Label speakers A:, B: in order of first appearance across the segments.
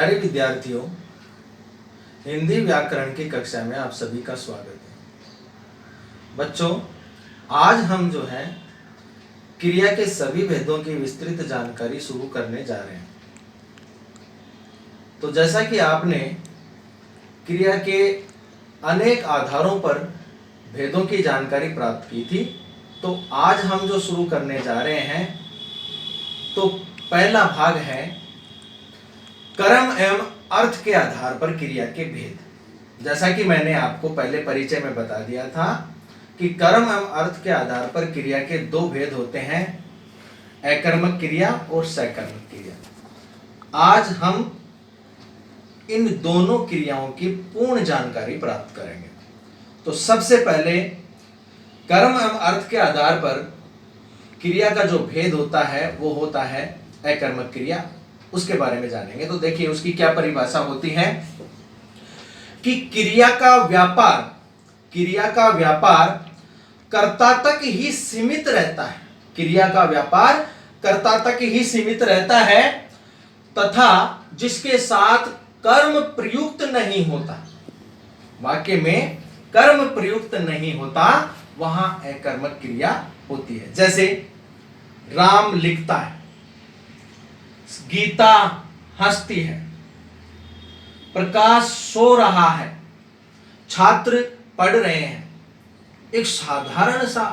A: प्यारे विद्यार्थियों, हिंदी व्याकरण की कक्षा में आप सभी का स्वागत है। बच्चों, आज हम जो है क्रिया के सभी भेदों की विस्तृत जानकारी शुरू करने जा रहे हैं। तो जैसा कि आपने क्रिया के अनेक आधारों पर भेदों की जानकारी प्राप्त की थी, तो आज हम जो शुरू करने जा रहे हैं, तो पहला भाग है कर्म एवं अर्थ के आधार पर क्रिया के भेद। जैसा कि मैंने आपको पहले परिचय में बता दिया था कि कर्म एवं अर्थ के आधार पर क्रिया के दो भेद होते हैं, अकर्मक क्रिया और सकर्मक क्रिया। आज हम इन दोनों क्रियाओं की पूर्ण जानकारी प्राप्त करेंगे। तो सबसे पहले कर्म एवं अर्थ के आधार पर क्रिया का जो भेद होता है वो होता है अकर्मक क्रिया। उसके बारे में जानेंगे। तो देखिए उसकी क्या परिभाषा होती है कि क्रिया का व्यापार कर्ता तक ही सीमित रहता है। क्रिया का व्यापार कर्ता तक ही सीमित रहता है तथा जिसके साथ कर्म प्रयुक्त नहीं होता, वाक्य में कर्म प्रयुक्त नहीं होता, वहां अकर्मक क्रिया होती है। जैसे राम लिखता है, गीता हंसती है, प्रकाश सो रहा है, छात्र पढ़ रहे हैं। एक साधारण सा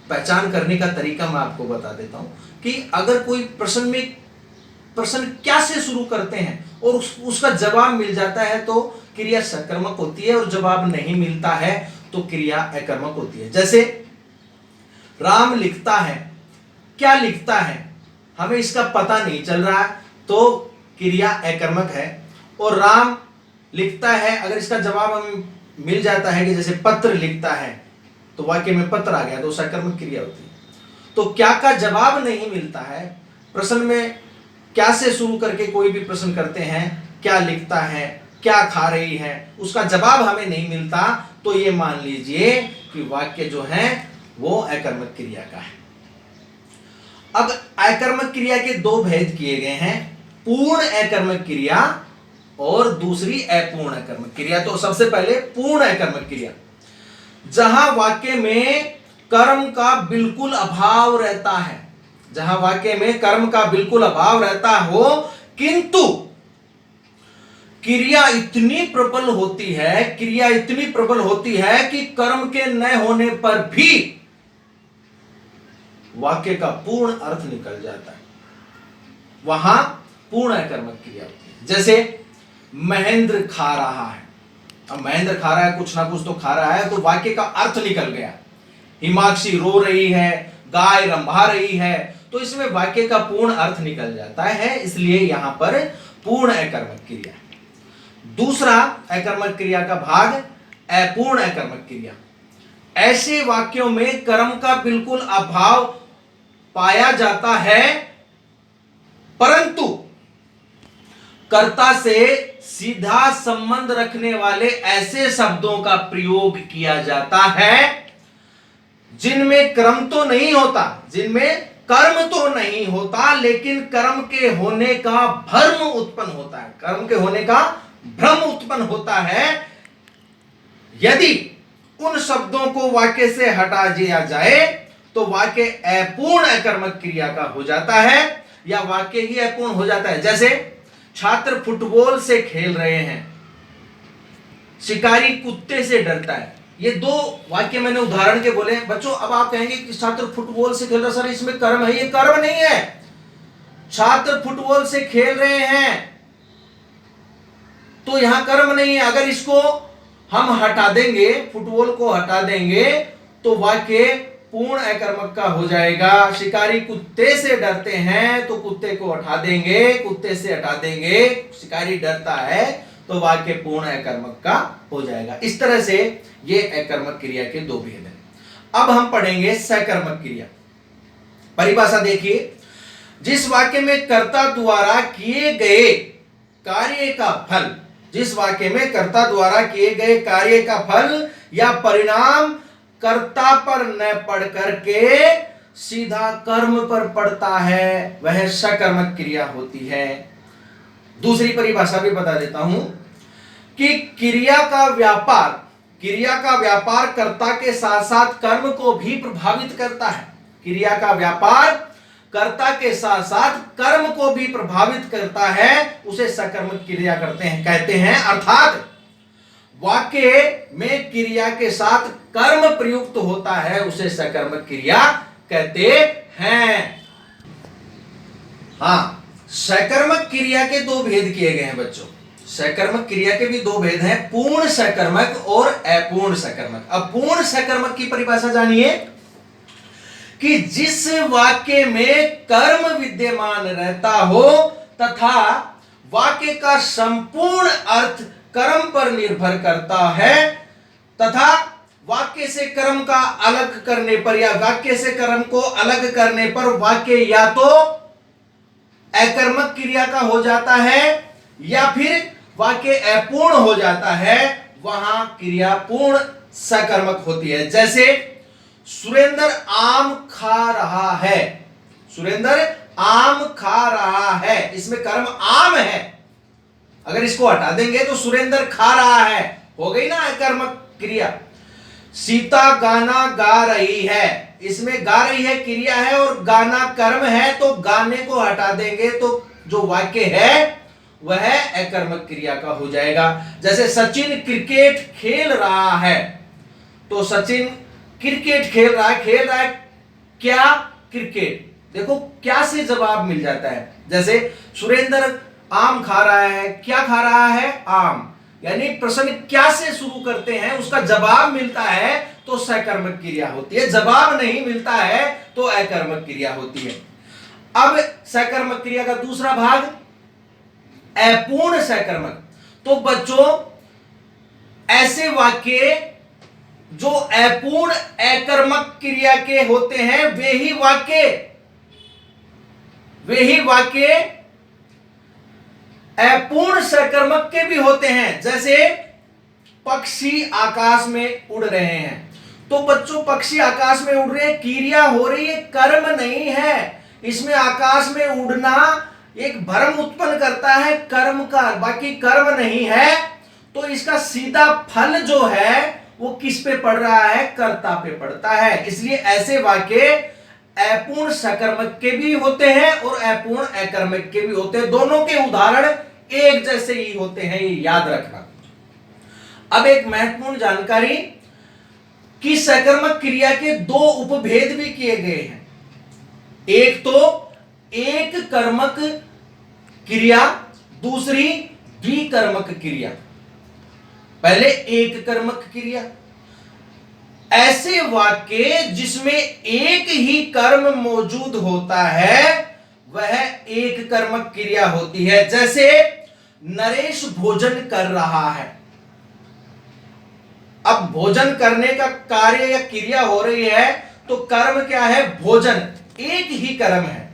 A: पहचान करने का तरीका मैं आपको बता देता हूं कि अगर कोई प्रश्न क्या से शुरू करते हैं और उसका जवाब मिल जाता है तो क्रिया सकर्मक होती है, और जवाब नहीं मिलता है तो क्रिया अकर्मक होती है। जैसे राम लिखता है, क्या लिखता है हमें इसका पता नहीं चल रहा है, तो क्रिया अकर्मक है। और राम लिखता है, अगर इसका जवाब हमें मिल जाता है कि जैसे पत्र लिखता है, तो वाक्य में पत्र आ गया तो सकर्मक क्रिया होती है। तो क्या का जवाब नहीं मिलता है, प्रश्न में क्या से शुरू करके कोई भी प्रश्न करते हैं, क्या लिखता है, क्या खा रही है, उसका जवाब हमें नहीं मिलता, तो ये मान लीजिए कि वाक्य जो है वो अकर्मक क्रिया का है। अब अकर्मक क्रिया के दो भेद किए गए हैं, पूर्ण अकर्मक क्रिया और दूसरी अपूर्ण अकर्मक क्रिया। तो सबसे पहले पूर्ण अकर्मक क्रिया, जहां वाक्य में कर्म का बिल्कुल अभाव रहता है, जहां वाक्य में कर्म का बिल्कुल अभाव रहता हो, किंतु क्रिया इतनी प्रबल होती है कि कर्म के न होने पर भी वाक्य का पूर्ण अर्थ निकल जाता है, वहां पूर्ण अकर्मक क्रिया होती है। जैसे महेंद्र खा रहा है, अब महेंद्र खा रहा है, कुछ ना कुछ तो खा रहा है, तो वाक्य का अर्थ निकल गया। हिमाक्षी रो रही है, गाय रंभा रही है, तो इसमें वाक्य का पूर्ण अर्थ निकल जाता है, इसलिए यहां पर पूर्ण अकर्मक क्रिया। दूसरा अकर्मक क्रिया का भाग अपूर्ण अकर्मक क्रिया। ऐसे वाक्यों में कर्म का बिल्कुल अभाव पाया जाता है, परंतु कर्ता से सीधा संबंध रखने वाले ऐसे शब्दों का प्रयोग किया जाता है जिनमें कर्म तो नहीं होता, जिनमें कर्म तो नहीं होता, लेकिन कर्म के होने का भ्रम उत्पन्न होता है, कर्म के होने का भ्रम उत्पन्न होता है। यदि उन शब्दों को वाक्य से हटा दिया जाए तो वाक्य अपूर्ण अकर्मक क्रिया का हो जाता है, या वाक्य ही अपूर्ण हो जाता है। जैसे छात्र फुटबॉल से खेल रहे हैं, शिकारी कुत्ते से डरता है। ये दो वाक्य मैंने उदाहरण के बोले हैं। बच्चों, अब आप कहेंगे कि छात्र फुटबॉल से खेल रहा, सर इसमें कर्म है, ये कर्म नहीं है। छात्र फुटबॉल से खेल रहे हैं तो यहां कर्म नहीं है। अगर इसको हम हटा देंगे, फुटबॉल को हटा देंगे, तो वाक्य पूर्ण अकर्मक का हो जाएगा। शिकारी कुत्ते से डरते हैं तो कुत्ते को हटा देंगे, कुत्ते से हटा देंगे, शिकारी डरता है, तो वाक्य पूर्ण अकर्मक का हो जाएगा। इस तरह से ये अकर्मक क्रिया के दो भेद हैं। अब हम पढ़ेंगे सकर्मक क्रिया। परिभाषा देखिए, जिस वाक्य में कर्ता द्वारा किए गए कार्य का फल, जिस वाक्य में कर्ता द्वारा किए गए कार्य का फल या परिणाम कर्ता पर न पड़ करके सीधा कर्म पर पड़ता है, वह सकर्मक क्रिया होती है। दूसरी परिभाषा भी बता देता हूं कि क्रिया का व्यापार कर्ता के साथ साथ कर्म को भी प्रभावित करता है। क्रिया का व्यापार कर्ता के साथ साथ कर्म को भी प्रभावित करता है, उसे सकर्मक क्रिया कहते हैं। अर्थात वाक्य में क्रिया के साथ कर्म प्रयुक्त होता है, उसे सकर्मक क्रिया कहते हैं। हाँ, सकर्मक क्रिया के दो भेद किए गए हैं बच्चों। सकर्मक क्रिया के भी दो भेद हैं, पूर्ण सकर्मक और अपूर्ण सकर्मक। अब पूर्ण सकर्मक की परिभाषा जानिए कि जिस वाक्य में कर्म विद्यमान रहता हो तथा वाक्य का संपूर्ण अर्थ कर्म पर निर्भर करता है तथा वाक्य से कर्म का अलग करने पर या वाक्य से कर्म को अलग करने पर वाक्य या तो अकर्मक क्रिया का हो जाता है या फिर वाक्य अपूर्ण हो जाता है, वहां क्रिया पूर्ण सकर्मक होती है। जैसे सुरेंद्र आम खा रहा है, सुरेंद्र आम खा रहा है, इसमें कर्म आम है। अगर इसको हटा देंगे तो सुरेंद्र खा रहा है, हो गई ना अकर्मक क्रिया। सीता गाना गा रही है, इसमें गा रही है क्रिया है और गाना कर्म है, तो गाने को हटा देंगे तो जो वाक्य है वह अकर्मक क्रिया का हो जाएगा। जैसे सचिन क्रिकेट खेल रहा है, तो सचिन क्रिकेट खेल रहा है क्या? क्रिकेट। देखो क्या से जवाब मिल जाता है। जैसे सुरेंद्र आम खा रहा है, क्या खा रहा है? आम। यानी प्रश्न क्या से शुरू करते हैं, उसका जवाब मिलता है तो सकर्मक क्रिया होती है, जवाब नहीं मिलता है तो अकर्मक क्रिया होती है। अब सकर्मक क्रिया का दूसरा भाग अपूर्ण सकर्मक। तो बच्चों ऐसे वाक्य जो अपूर्ण अकर्मक क्रिया के होते हैं वे ही वाक्य अपूर्ण सकर्मक के भी होते हैं। जैसे पक्षी आकाश में उड़ रहे हैं, तो बच्चों पक्षी आकाश में उड़ रहे हैं, क्रिया हो रही है, कर्म नहीं है। इसमें आकाश में उड़ना एक भ्रम उत्पन्न करता है कर्म का, बाकी कर्म नहीं है। तो इसका सीधा फल जो है वो किस पे पड़ रहा है? कर्ता पे पड़ता है। इसलिए ऐसे वाक्य अपूर्ण सकर्मक के भी होते हैं और अपूर्ण अकर्मक के भी होते हैं। दोनों के उदाहरण एक जैसे ही होते हैं, ये याद रखना। अब एक महत्वपूर्ण जानकारी कि सकर्मक क्रिया के दो उपभेद भी किए गए हैं। एक तो एक कर्मक क्रिया, दूसरी द्विकर्मक क्रिया। पहले एक कर्मक क्रिया, ऐसे वाक्य जिसमें एक ही कर्म मौजूद होता है वह एक कर्मक क्रिया होती है। जैसे नरेश भोजन कर रहा है। अब भोजन करने का कार्य या क्रिया हो रही है तो कर्म क्या है? भोजन, एक ही कर्म है,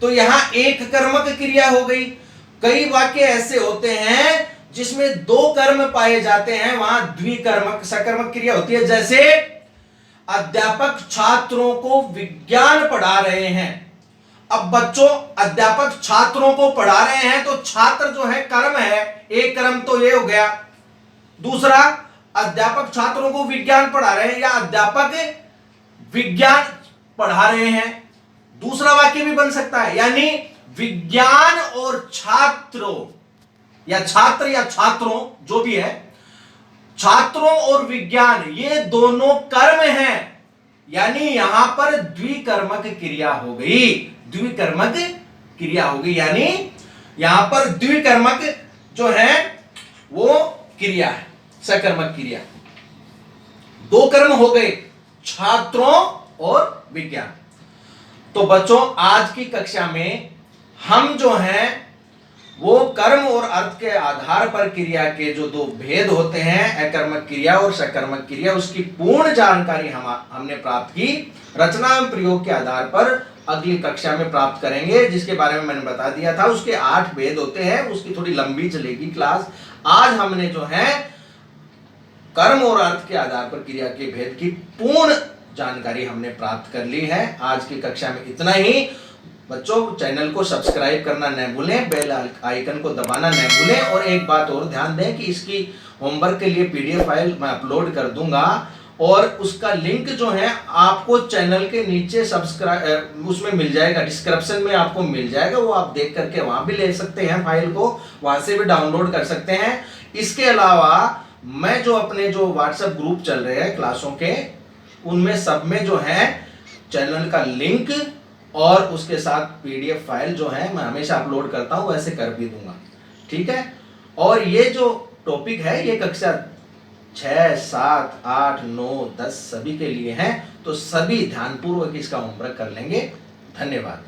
A: तो यहां एक कर्मक क्रिया हो गई। कई वाक्य ऐसे होते हैं जिसमें दो कर्म पाए जाते हैं, वहां द्विकर्मक सकर्मक क्रिया होती है। जैसे अध्यापक छात्रों को विज्ञान पढ़ा रहे हैं। अब बच्चों अध्यापक छात्रों को पढ़ा रहे हैं तो छात्र जो है कर्म है, एक कर्म तो ये हो गया। दूसरा अध्यापक छात्रों को विज्ञान पढ़ा रहे हैं या अध्यापक विज्ञान पढ़ा रहे हैं, दूसरा वाक्य भी बन सकता है। यानी विज्ञान और छात्रों या छात्र या छात्रों जो भी है, छात्रों और विज्ञान ये दोनों कर्म हैं, यानी यहां पर द्विकर्मक क्रिया हो गई। द्विकर्मक क्रिया हो गई, यानी यहां पर द्विकर्मक जो है वो क्रिया है, सकर्मक क्रिया। दो कर्म हो गए, छात्रों और विज्ञान। तो बच्चों आज की कक्षा में हम जो हैं वो कर्म और अर्थ के आधार पर क्रिया के जो दो भेद होते हैं, अकर्मक क्रिया और सकर्मक क्रिया, उसकी पूर्ण जानकारी हमने प्राप्त की। रचना एवं प्रयोग के आधार पर अगली कक्षा में प्राप्त करेंगे, जिसके बारे में मैंने बता दिया था। उसके 8 भेद होते हैं, उसकी थोड़ी लंबी चलेगी क्लास। आज हमने जो है कर्म और अर्थ के आधार पर क्रिया के भेद की पूर्ण जानकारी हमने प्राप्त कर ली है। आज की कक्षा में इतना ही। बच्चों चैनल को सब्सक्राइब करना न भूलें, बेल आइकन को दबाना न भूलें। और एक बात और ध्यान दें कि इसकी होमवर्क के लिए पीडीएफ फाइल मैं अपलोड कर दूंगा और उसका लिंक जो है आपको चैनल के नीचे सब्सक्राइब उसमें मिल जाएगा, डिस्क्रिप्शन में आपको मिल जाएगा, वो आप देख करके वहां भी ले सकते हैं, फाइल को वहां से भी डाउनलोड कर सकते हैं। इसके अलावा मैं जो अपने जो व्हाट्सएप ग्रुप चल रहे हैं क्लासों के, उनमें सब में जो है चैनल का लिंक और उसके साथ पीडीएफ फाइल जो है मैं हमेशा अपलोड करता हूं, वैसे कर भी दूंगा, ठीक है। और ये जो टॉपिक है ये कक्षा 6, 7, 8, 9, 10 सभी के लिए है, तो सभी ध्यानपूर्वक इसका होमवर्क कर लेंगे। धन्यवाद।